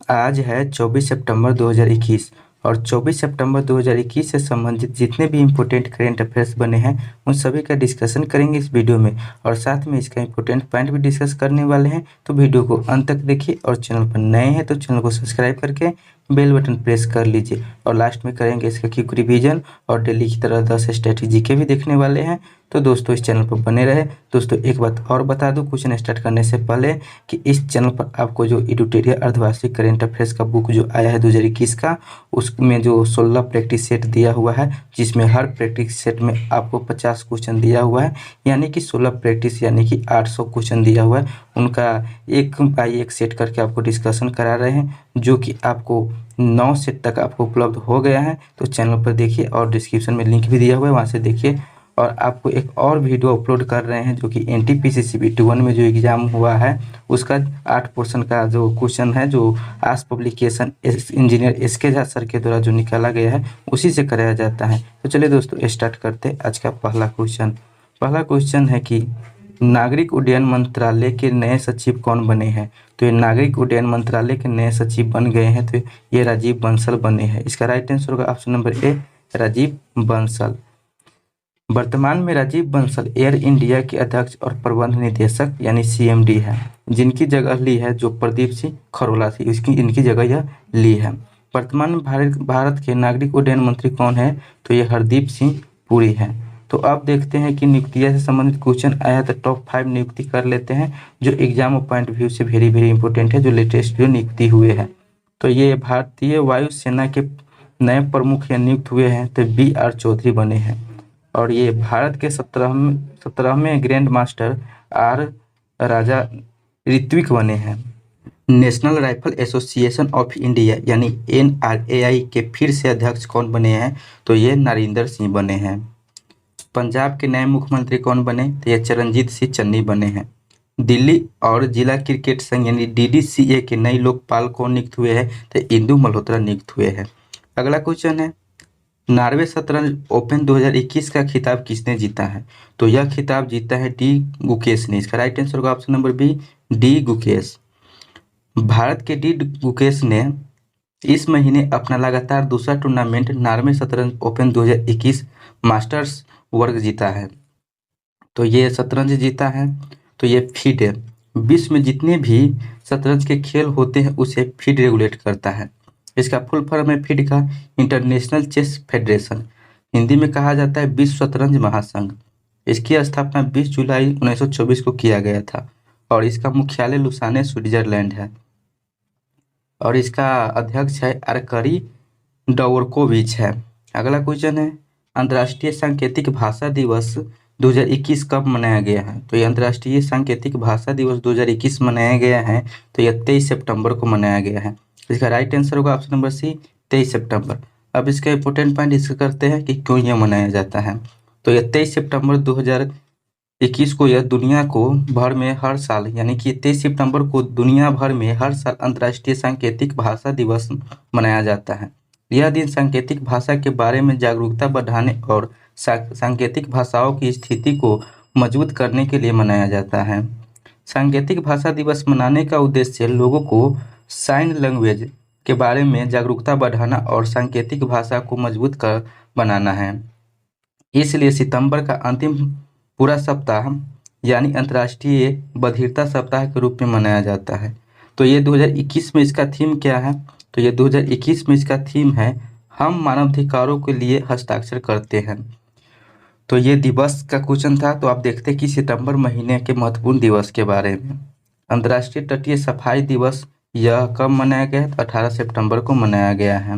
आज है 24 सितंबर 2021 और 24 सितंबर 2021 से संबंधित जितने भी इम्पोर्टेंट करेंट अफेयर्स बने हैं उन सभी का डिस्कशन करेंगे इस वीडियो में और साथ में इसका इम्पोर्टेंट पॉइंट भी डिस्कस करने वाले हैं। तो वीडियो को अंत तक देखिए और चैनल पर नए हैं तो चैनल को सब्सक्राइब करके बेल बटन प्रेस कर लीजिए और लास्ट में करेंगे इसका क्विक रिवीजन और डेली की तरह 10 स्ट्रेटेजी के भी देखने वाले हैं। तो दोस्तों इस चैनल पर बने रहे। दोस्तों एक बात और बता दूं क्वेश्चन स्टार्ट करने से पहले कि इस चैनल पर आपको जो एडिटोरियल अर्धवार्षिक करेंट अफेयर्स का बुक जो आया है 2021 का, उसमें जो 16 प्रैक्टिस सेट दिया हुआ है जिसमें हर प्रैक्टिस सेट में आपको 50 क्वेश्चन दिया हुआ है, यानी कि 16 प्रैक्टिस यानी कि 800 क्वेश्चन दिया हुआ है। उनका एक बाई एक सेट करके आपको डिस्कशन करा रहे हैं जो कि आपको 9 सेट तक आपको उपलब्ध हो गया है। तो चैनल पर देखिए और डिस्क्रिप्शन में लिंक भी दिया हुआ है, वहाँ से देखिए। और आपको एक और वीडियो अपलोड कर रहे हैं जो कि एनटीपीसी CBT1 में जो एग्ज़ाम हुआ है उसका 8 पोर्शन का जो क्वेश्चन है जो आस publication engineer SK Jha sir के द्वारा जो निकाला गया है उसी से कराया जाता है। तो चलिए दोस्तों स्टार्ट करते हैं आज का पहला क्वेश्चन। पहला क्वेश्चन है कि नागरिक उड्डयन मंत्रालय के नए सचिव कौन बने हैं? तो ये नागरिक उड्डयन मंत्रालय के नए सचिव बन गए हैं, तो ये राजीव बंसल बने हैं। इसका राइट आंसर होगा option number A, Rajiv Bansal. वर्तमान में राजीव बंसल एयर इंडिया के अध्यक्ष और प्रबंध निदेशक यानी CMD है, जिनकी जगह ली है जो प्रदीप सिंह खरोला थी, इनकी जगह यह ली है। वर्तमान में भारत के नागरिक उड्डयन मंत्री कौन है? तो ये हरदीप सिंह पुरी है। तो अब देखते हैं कि नियुक्तियां से संबंधित क्वेश्चन आया तो टॉप 5 नियुक्ति कर लेते हैं जो एग्जाम पॉइंट व्यू से वेरी वेरी इंपॉर्टेंट है, जो लेटेस्ट जो नियुक्ति हुए हैं। तो ये भारतीय वायुसेना के नए प्रमुख या नियुक्त हुए हैं तो BR चौधरी बने हैं। और ये भारत के 17वें ग्रैंड मास्टर R राजा ऋत्विक बने हैं। National rifle association of India यानी NRAI के फिर से अध्यक्ष कौन बने हैं? तो ये नरेंद्र सिंह बने हैं। पंजाब के नए मुख्यमंत्री कौन बने? तो ये चरणजीत सिंह चन्नी बने हैं। दिल्ली और जिला क्रिकेट संघ यानी DDCA के नए लोकपाल कौन नियुक्त हुए हैं? तो इंदु मल्होत्रा नियुक्त हुए हैं। अगला क्वेश्चन है नॉर्वे शतरंज ओपन 2021 का खिताब किसने जीता है? तो यह खिताब जीता है डी गुकेश ने। इसका राइट आंसर होगा option number B, D Gukesh. भारत के डी गुकेश ने इस महीने अपना लगातार दूसरा टूर्नामेंट नॉर्वे शतरंज ओपन 2021 मास्टर्स वर्ग जीता है। तो ये शतरंज जीता है तो ये फीड है। विश्व में जितने भी शतरंज के खेल होते हैं उसे फीड रेगुलेट करता है। इसका फुल फॉर्म है फीड का इंटरनेशनल चेस फेडरेशन, हिंदी में कहा जाता है विश्व शतरंज महासंघ। इसकी स्थापना 20 जुलाई 1924 को किया गया था और इसका मुख्यालय लुसाने स्विट्जरलैंड है। और इसका अध्यक्ष है आर्करी डवोरकोविच है। अगला क्वेश्चन है अंतर्राष्ट्रीय सांकेतिक भाषा दिवस 2021 कब मनाया गया है? तो ये अंतर्राष्ट्रीय सांकेतिक भाषा दिवस 2021 मनाया गया है तो यह 23 सितंबर को मनाया गया है। इसका राइट आंसर होगा ऑप्शन नंबर सी, 23 सितंबर। अब इसका इंपॉर्टेंट पॉइंट डिस्कस करते हैं कि क्यों यह मनाया जाता है। तो यह 23 सितंबर 2021 को यह दुनिया को भर में हर साल यानी कि 23 सितंबर को दुनिया भर में हर साल अंतर्राष्ट्रीय सांकेतिक भाषा दिवस मनाया जाता है। यह दिन सांकेतिक भाषा के बारे में जागरूकता बढ़ाने और सांकेतिक भाषाओं की स्थिति को मजबूत करने के लिए मनाया जाता है। सांकेतिक भाषा दिवस मनाने का उद्देश्य लोगों को साइन लैंग्वेज के बारे में जागरूकता बढ़ाना और सांकेतिक भाषा को मजबूत कर बनाना है। इसलिए सितंबर का अंतिम पूरा सप्ताह यानी अंतर्राष्ट्रीय बधिरता सप्ताह के रूप में मनाया जाता है। तो ये 2021 में इसका थीम क्या है? तो ये 2021 में इसका थीम है हम मानवाधिकारों के लिए हस्ताक्षर करते हैं। तो ये दिवस का क्वेश्चन था। तो आप देखते हैं कि सितंबर महीने के महत्वपूर्ण दिवस के बारे में। अंतर्राष्ट्रीय तटीय सफाई दिवस यह कब मनाया गया है? तो 18 सितंबर को मनाया गया है।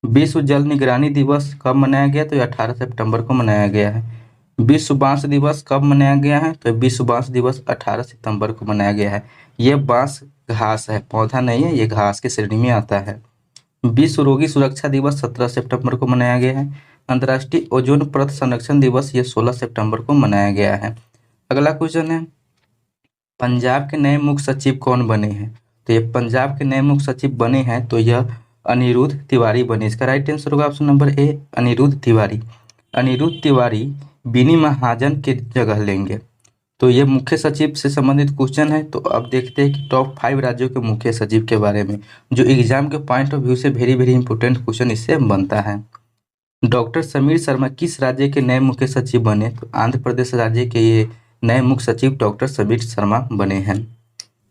विश्व जल निगरानी दिवस कब मनाया गया? तो 18 सितंबर को मनाया गया है। विश्व बांस दिवस कब मनाया गया है? तो विश्व बांस दिवस 18 सितंबर को मनाया गया है। ये बांस घास है, पौधा नहीं है, ये घास की श्रेणी में आता है। विश्व रोगी सुरक्षा दिवस 17 सितंबर को मनाया गया है। अंतर्राष्ट्रीय ओजोन परत संरक्षण दिवस ये 16 सितंबर को मनाया गया है। अगला क्वेश्चन है पंजाब के नए मुख्य सचिव कौन बने हैं? तो ये पंजाब के नए मुख्य सचिव बने हैं तो यह अनिरुद्ध तिवारी बने। इसका राइट आंसर होगा option number A, Anirudh Tiwari. Anirudh Tiwari Bini Mahajan के जगह लेंगे। तो ये मुख्य सचिव से संबंधित क्वेश्चन है। तो अब देखते हैं कि टॉप 5 राज्यों के मुख्य सचिव के बारे में, जो एग्जाम के पॉइंट ऑफ व्यू से वेरी वेरी इंपॉर्टेंट क्वेश्चन इससे बनता है। डॉक्टर समीर शर्मा किस राज्य के नए मुख्य सचिव बने? तो आंध्र प्रदेश राज्य के ये नए मुख्य सचिव डॉक्टर समीर शर्मा बने हैं।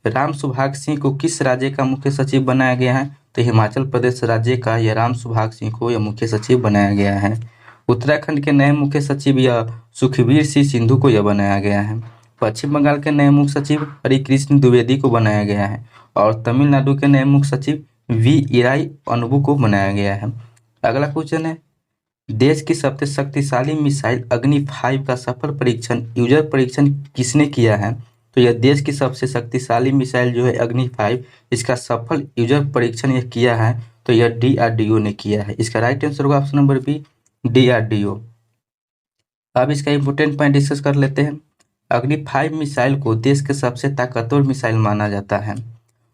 राम सुभाग सिंह को किस राज्य का मुख्य सचिव बनाया गया है? तो हिमाचल प्रदेश राज्य का यह राम सुभाग सिंह को यह मुख्य सचिव बनाया गया है। उत्तराखंड के नए मुख्य सचिव यह सुखबीर सिंह सिंधु को यह बनाया गया है। पश्चिम बंगाल के नए मुख्य सचिव हरिकृष्ण द्विवेदी को बनाया गया है। और तमिलनाडु के नए मुख्य सचिव वी इराई अनबु को बनाया गया है। अगला क्वेश्चन है, देश की सबसे शक्तिशाली मिसाइल अग्नि 5 का सफल परीक्षण यूजर परीक्षण किसने किया है? तो यह देश की सबसे शक्तिशाली मिसाइल जो है अग्नि 5, इसका सफल यूजर परीक्षण यह किया है तो यह DRDO ने किया है। इसका राइट आंसर होगा ऑप्शन नंबर बी, DRDO। अब इसका इंपोर्टेंट पॉइंट डिस्कस कर लेते हैं। अग्नि 5 मिसाइल को देश के सबसे ताकतवर मिसाइल माना जाता है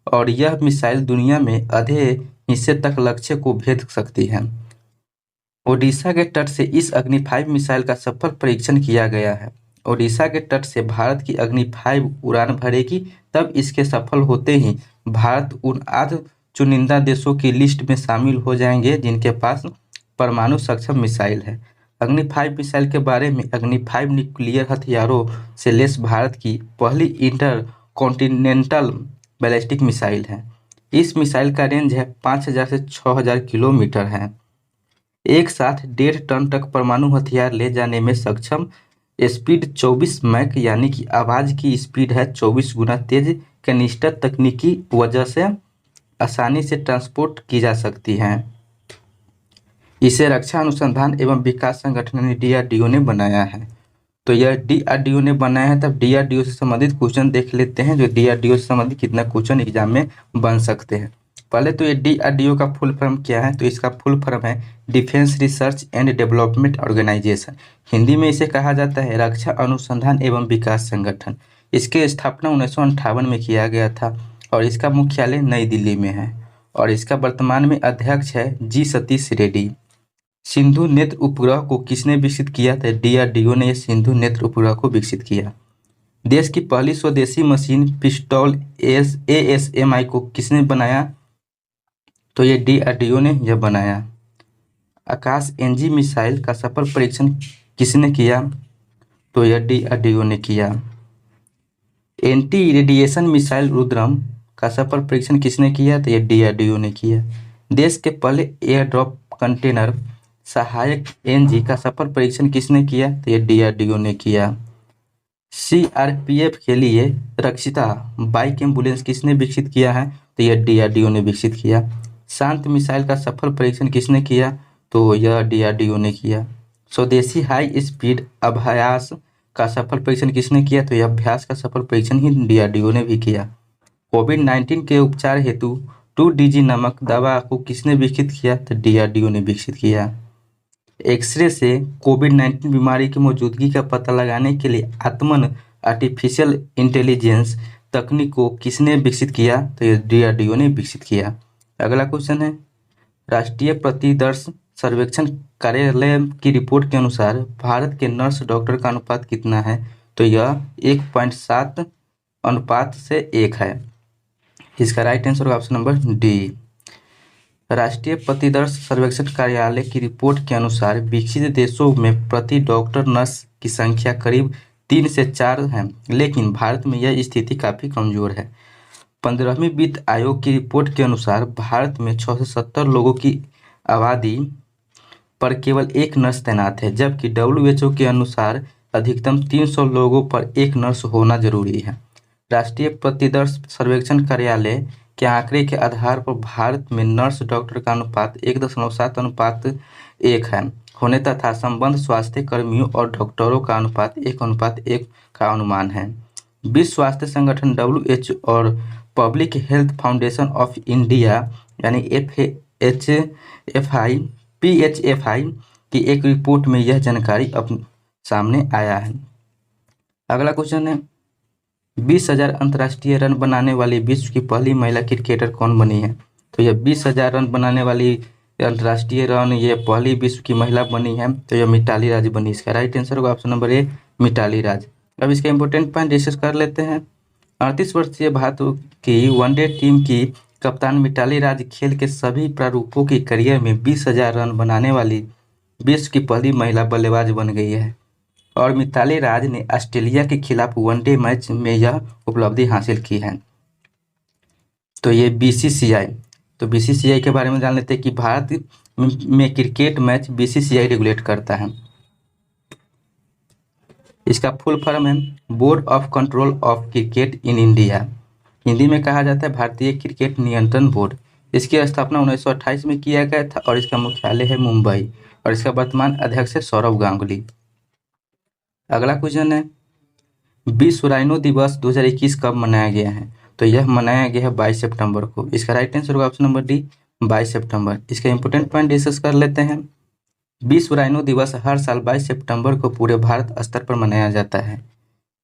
और यह मिसाइल दुनिया में आधे हिस्से तक लक्ष्य को भेद सकती है। ओडिशा के तट से इस अग्नि 5 मिसाइल का सफल परीक्षण किया गया है। ओडिशा के तट से भारत की अग्नि 5 उड़ान भरेगी, तब इसके सफल होते ही भारत उन 8 चुनिंदा देशों की लिस्ट में शामिल हो जाएंगे जिनके पास परमाणु सक्षम मिसाइल है। अग्नि 5 मिसाइल के बारे में, अग्नि 5 न्यूक्लियर हथियारों से लैस भारत की पहली इंटर कॉन्टिनेंटल बैलिस्टिक मिसाइल है। इस मिसाइल का रेंज है 5000 से 6000 किलोमीटर है। एक साथ 1.5 टन तक परमाणु हथियार ले जाने में सक्षम। स्पीड 24 मैक यानी कि आवाज की स्पीड है 24 गुना तेज। कैनिस्टर तकनीकी वजह से आसानी से ट्रांसपोर्ट की जा सकती है। इसे रक्षा अनुसंधान एवं विकास संगठन ने DRDO ने बनाया है। तो यह DRDO ने बनाया है। तब DRDO से संबंधित क्वेश्चन देख लेते हैं, जो DRDO से संबंधित कितना क्वेश्चन एग्जाम में बन सकते हैं। पहले तो ये DRDO का फुल फॉर्म क्या है? तो इसका फुल फॉर्म है defence research and development organisation. Hindi में इसे कहा जाता है रक्षा अनुसंधान एवं विकास संगठन। इसकी स्थापना 1958 में किया गया था और इसका मुख्यालय नई दिल्ली में है और इसका वर्तमान में अध्यक्ष है जी सतीश रेड्डी। सिंधु नेत्र उपग्रह को किसने विकसित किया? था DRDO ने सिंधु नेत्र उपग्रह को विकसित किया। देश की पहली स्वदेशी मशीन पिस्टल ASMI को किसने बनाया? तो ये DRDO ने यह बनाया। आकाश NG मिसाइल का सफल परीक्षण किसने किया? तो यह DRDO ने किया। एंटी रेडिएशन मिसाइल रुद्रम का सफल परीक्षण किसने किया? तो यह DRDO ने किया। देश के पहले एयर ड्रॉप कंटेनर सहायक NG का सफल परीक्षण किसने किया? तो यह DRDO ने किया। CRPF के लिए रक्षिता बाइक एम्बुलेंस किसने विकसित किया है? तो यह DRDO ने विकसित किया। शांत मिसाइल का सफल परीक्षण किसने किया? तो यह DRDO ने किया। स्वदेशी हाई स्पीड अभ्यास का सफल परीक्षण किसने किया? तो यह अभ्यास का सफल परीक्षण ही DRDO ने भी किया। कोविड-19 के उपचार हेतु 2DG नामक दवा को किसने विकसित किया? तो DRDO ने विकसित किया। एक्सरे से कोविड-19 बीमारी की मौजूदगी का पता लगाने के लिए आत्मन आर्टिफिशियल इंटेलिजेंस तकनीक को किसने विकसित किया? तो यह DRDO ने विकसित किया। अगला क्वेश्चन है, राष्ट्रीय प्रतिदर्श सर्वेक्षण कार्यालय की रिपोर्ट के अनुसार भारत के नर्स डॉक्टर का अनुपात कितना है? तो यह 1.7 अनुपात से 1 है। इसका राइट आंसर होगा ऑप्शन नंबर डी। राष्ट्रीय प्रतिदर्श सर्वेक्षण कार्यालय की रिपोर्ट के अनुसार विकसित देशों में प्रति डॉक्टर नर्स की संख्या करीब 3 से 4 है, लेकिन भारत में यह स्थिति काफ़ी कमजोर है। 15वीं वित्त आयोग की रिपोर्ट के अनुसार भारत में 670 लोगों की आबादी पर केवल 1 नर्स तैनात है, जबकि WHO के अनुसार अधिकतम 300 लोगों पर 1 नर्स होना जरूरी है। राष्ट्रीय प्रतिदर्श सर्वेक्षण कार्यालय के आंकड़े के आधार पर भारत में नर्स डॉक्टर का अनुपात 1.7:1 है होने तथा संबद्ध स्वास्थ्य कर्मियों और डॉक्टरों का अनुपात 1:1 का अनुमान है। विश्व स्वास्थ्य संगठन WHO और public health foundation of India यानी PHFI की एक रिपोर्ट में यह जानकारी सामने आया है। अगला क्वेश्चन है, 20,000 अंतर्राष्ट्रीय रन बनाने वाली विश्व की पहली महिला क्रिकेटर कौन बनी है? तो यह 20,000 रन बनाने वाली अंतर्राष्ट्रीय रन ये पहली विश्व की महिला बनी है, तो यह मिताली राज बनी। इसका राइट आंसर होगा ऑप्शन नंबर ए, मिताली राज। अब इसके इम्पोर्टेंट पॉइंट डिस्कस कर लेते हैं। 38 वर्षीय भारत की वनडे टीम की कप्तान मिताली राज खेल के सभी प्रारूपों की करियर में 20,000 रन बनाने वाली विश्व की पहली महिला बल्लेबाज बन गई है और मिताली राज ने ऑस्ट्रेलिया के खिलाफ वनडे मैच में यह उपलब्धि हासिल की है। तो ये बीसीसीआई, तो बीसीसीआई के बारे में जान लेते हैं कि भारत में क्रिकेट मैच बीसीसीआई रेगुलेट करता है। इसका फुल फॉर्म है board of control of cricket in India. Hindi में कहा जाता है भारतीय क्रिकेट नियंत्रण बोर्ड। इसकी स्थापना 1928 में किया गया था और इसका मुख्यालय है मुंबई और इसका वर्तमान अध्यक्ष है सौरव गांगुली। अगला क्वेश्चन है विश्व राइनो दिवस 2021 कब मनाया गया है? तो यह मनाया गया है 22 सितंबर को। इसका राइट आंसर होगा ऑप्शन नंबर डी 22 सितंबर। इसका इंपोर्टेंट पॉइंट डिस्कस कर लेते हैं। विश्व राइनो दिवस हर साल 22 सितंबर को पूरे भारत स्तर पर मनाया जाता है।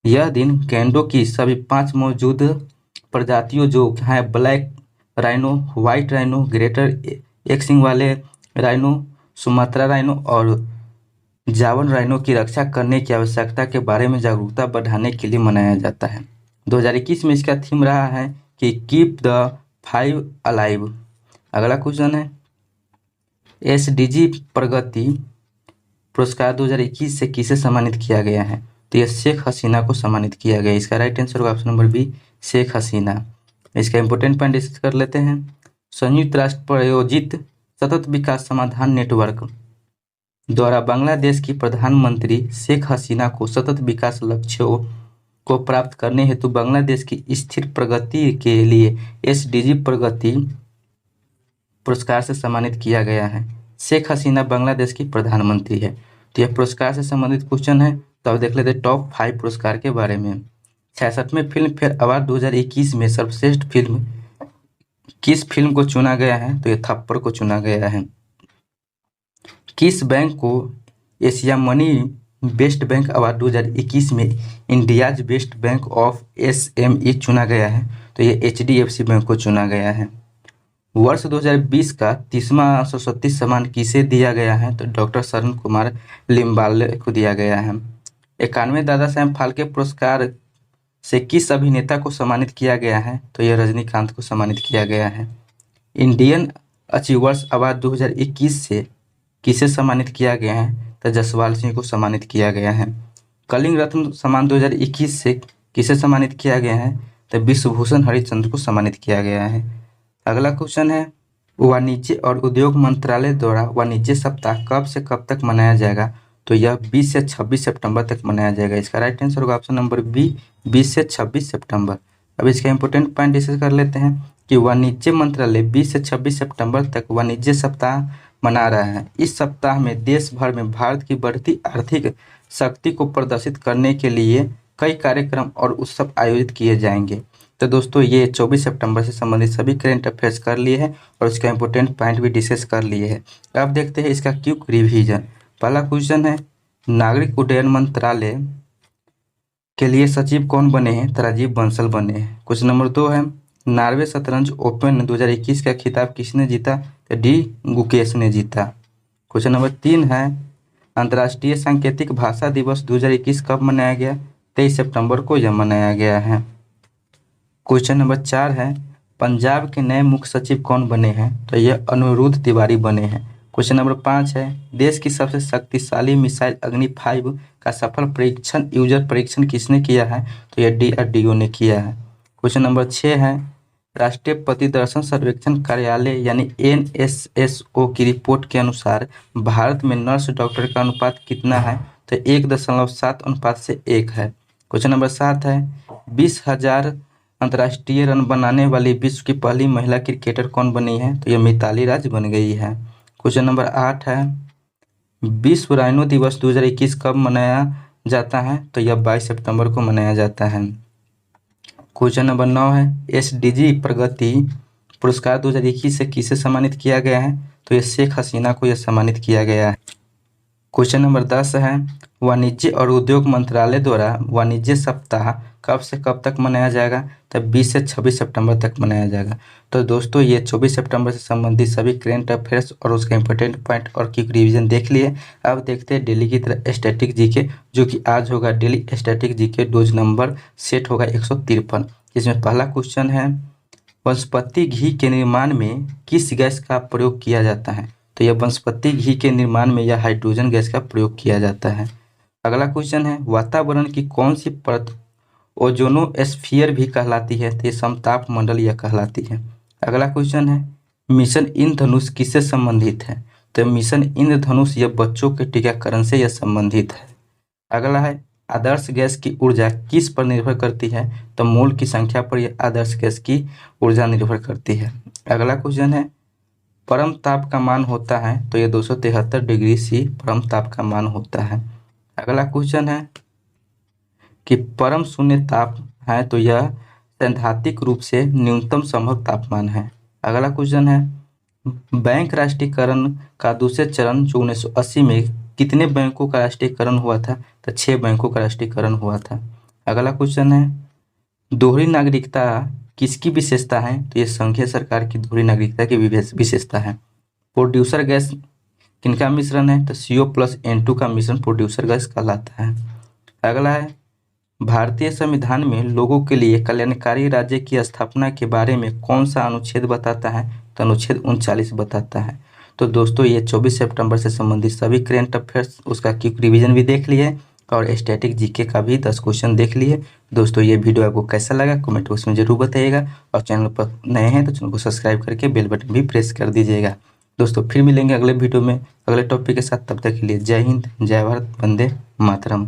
यह दिन गैंडों की सभी 5 मौजूद प्रजातियों जो है black rhino, white rhino, greater एक सींग वाले राइनो, सुमात्रा राइनो और जावन राइनो की रक्षा करने की आवश्यकता के बारे में जागरूकता बढ़ाने के लिए मनाया जाता है। 2021 में इसका थीम रहा है कि कीप द 5 अलाइव। अगला क्वेश्चन है एसडीजी प्रगति पुरस्कार 2021 से किसे सम्मानित किया गया है? तो यह शेख हसीना को सम्मानित किया गया। इसका राइट आंसर होगा option number B Sheikh Hasina. इसका इंपोर्टेंट पॉइंट डिस्कस कर लेते हैं। संयुक्त राष्ट्र प्रायोजित सतत विकास समाधान नेटवर्क द्वारा बांग्लादेश की प्रधानमंत्री शेख हसीना को सतत विकास लक्ष्यों को प्राप्त करने हेतु बांग्लादेश की स्थिर प्रगति के लिए एसडीजी प्रगति पुरस्कार से सम्मानित किया गया है। शेख हसीना बांग्लादेश की प्रधानमंत्री है। तो यह पुरस्कार से संबंधित क्वेश्चन है। तो अब देख लेते हैं टॉप 5 पुरस्कार के बारे में। 66वें फिल्म फेयर अवार्ड 2021 में सर्वश्रेष्ठ फिल्म किस फिल्म को चुना गया है? तो यह थप्पड़ को चुना गया है। किस बैंक को Asia money best bank award 2021 में India's best bank of SME चुना गया है? तो ये एचडीएफसी बैंक को चुना गया है। वर्ष 2020 का 30वां सरस्वती सम्मान किसे दिया गया है? तो डॉक्टर शरण कुमार लिम्बाले को दिया गया है। 91वें दादा साहेब फाल्के पुरस्कार से किस अभिनेता को सम्मानित किया गया है? तो यह रजनीकांत को सम्मानित किया गया है। इंडियन अचीवर्स अवार्ड 2021 से किसे सम्मानित किया गया है? तो जसवाल सिंह को सम्मानित किया गया है। कलिंग रत्न सम्मान 2021 से किसे सम्मानित किया गया है? तो विश्वभूषण हरिश्चंद्र को सम्मानित किया गया है। अगला क्वेश्चन है वाणिज्य और उद्योग मंत्रालय द्वारा वाणिज्य सप्ताह कब से कब तक मनाया जाएगा? तो यह 20 से 26 सितंबर तक मनाया जाएगा। इसका राइट आंसर होगा ऑप्शन नंबर बी 20 से 26 सितंबर। अब इसका इंपोर्टेंट पॉइंट डिस्कस कर लेते हैं कि वाणिज्य मंत्रालय 20 से 26 सितंबर तक वाणिज्य सप्ताह मना रहा है। इस सप्ताह में देश भर में भारत की बढ़ती आर्थिक शक्ति को प्रदर्शित करने के लिए कई कार्यक्रम और उत्सव आयोजित किए जाएंगे। तो दोस्तों ये 24 सितंबर से संबंधित सभी करेंट अफेयर्स कर लिए हैं और इसका इंपोर्टेंट पॉइंट भी डिस्कस कर लिए हैं। अब देखते हैं इसका क्विक रिवीजन। पहला क्वेश्चन है नागरिक उड्डयन मंत्रालय के लिए सचिव कौन बने हैं? तो राजीव बंसल बने हैं। क्वेश्चन नंबर 2 है नॉर्वे शतरंज ओपन 2021 का खिताब किसने जीता? तो डी गुकेश ने जीता। क्वेश्चन नंबर 3 है अंतर्राष्ट्रीय सांकेतिक भाषा दिवस 2021 कब मनाया गया? 23 सितंबर को यह मनाया गया है। क्वेश्चन नंबर 4 है पंजाब के नए मुख्य सचिव कौन बने हैं? तो यह अनिरुद्ध तिवारी बने हैं। क्वेश्चन नंबर 5 है देश की सबसे शक्तिशाली मिसाइल अग्नि 5 का सफल परीक्षण यूजर परीक्षण किसने किया है? तो यह डीआरडीओ ने किया है। क्वेश्चन नंबर 6 है राष्ट्रीय प्रतिदर्शन सर्वेक्षण कार्यालय यानी एनएसएसओ की रिपोर्ट के अनुसार भारत में नर्स डॉक्टर का अनुपात कितना है? तो 1.7:1 है। क्वेश्चन नंबर 7 है 20,000 अंतर्राष्ट्रीय रन बनाने वाली विश्व की पहली महिला क्रिकेटर कौन बनी है? तो यह मिताली राज बन गई है। क्वेश्चन नंबर 8 है विश्व राइनो दिवस 2021 कब मनाया जाता है? तो यह 22 सितंबर को मनाया जाता है। क्वेश्चन नंबर 9 है एसडीजी प्रगति पुरस्कार 2021 से किसे सम्मानित किया गया है? तो यह शेख हसीना को यह सम्मानित किया गया है। क्वेश्चन नंबर 10 है, वाणिज्य और उद्योग मंत्रालय द्वारा वाणिज्य सप्ताह कब से कब तक मनाया जाएगा? तो 20 से 26 सितंबर तक मनाया जाएगा। तो दोस्तों ये 24 सितंबर से संबंधित सभी करेंट अफेयर्स और उसका इंपॉर्टेंट पॉइंट और क्विक रिवीजन देख लिए। अब देखते हैं डेली की तरह स्टैटिक जीके, जो कि आज होगा daily static GK dose number set होगा 153। इसमें पहला क्वेश्चन है, वनस्पति घी के निर्माण में किस गैस का प्रयोग किया जाता है? तो यह वनस्पति घी के निर्माण में यह हाइड्रोजन गैस का प्रयोग किया जाता है। अगला क्वेश्चन है, वातावरण की कौन सी परत ओजोनोस्फीयर भी कहलाती है? तो ये समताप मंडल यह कहलाती है। अगला क्वेश्चन है, मिशन इंद्रधनुष किससे संबंधित है? तो मिशन इंद्रधनुष यह बच्चों के टीकाकरण से यह संबंधित है। अगला है, आदर्श गैस की ऊर्जा किस पर निर्भर करती है? तो मोल की संख्या पर यह आदर्श गैस की ऊर्जा निर्भर करती है। अगला क्वेश्चन है, परम ताप का मान होता है? तो यह 273 डिग्री सी परम ताप का मान होता है। अगला क्वेश्चन है कि परम शून्य ताप है, तो यह सैद्धांतिक रूप से न्यूनतम संभव तापमान है। अगला क्वेश्चन है, बैंक राष्ट्रीयकरण का दूसरे चरण जो 1980 में कितने बैंकों का राष्ट्रीयकरण हुआ था? तो 6 बैंकों का राष्ट्रीयकरण हुआ था। अगला क्वेश्चन है, दोहरी नागरिकता किसकी विशेषता है? तो ये संघीय सरकार की दोहरी नागरिकता की विशेषता है। प्रोड्यूसर गैस किनका मिश्रण है? तो CO+N2 का मिश्रण प्रोड्यूसर गैस कहलाता है। अगला है, भारतीय संविधान में लोगों के लिए कल्याणकारी राज्य की स्थापना के बारे में कौन सा अनुच्छेद बताता है? तो अनुच्छेद 39 बताता है। तो दोस्तों ये 24 सितंबर से संबंधित सभी करेंट अफेयर्स उसका क्विक रिवीजन भी देख लिए और स्टैटिक जीके का भी 10 क्वेश्चन देख लिए। दोस्तों ये वीडियो आपको कैसा लगा कमेंट बॉक्स में जरूर बताइएगा और चैनल पर नए हैं तो चैनल को सब्सक्राइब करके बेल बटन भी प्रेस कर दीजिएगा। दोस्तों फिर मिलेंगे अगले वीडियो में अगले टॉपिक के साथ, तब तक के लिए जय हिंद, जय भारत, वंदे मातरम।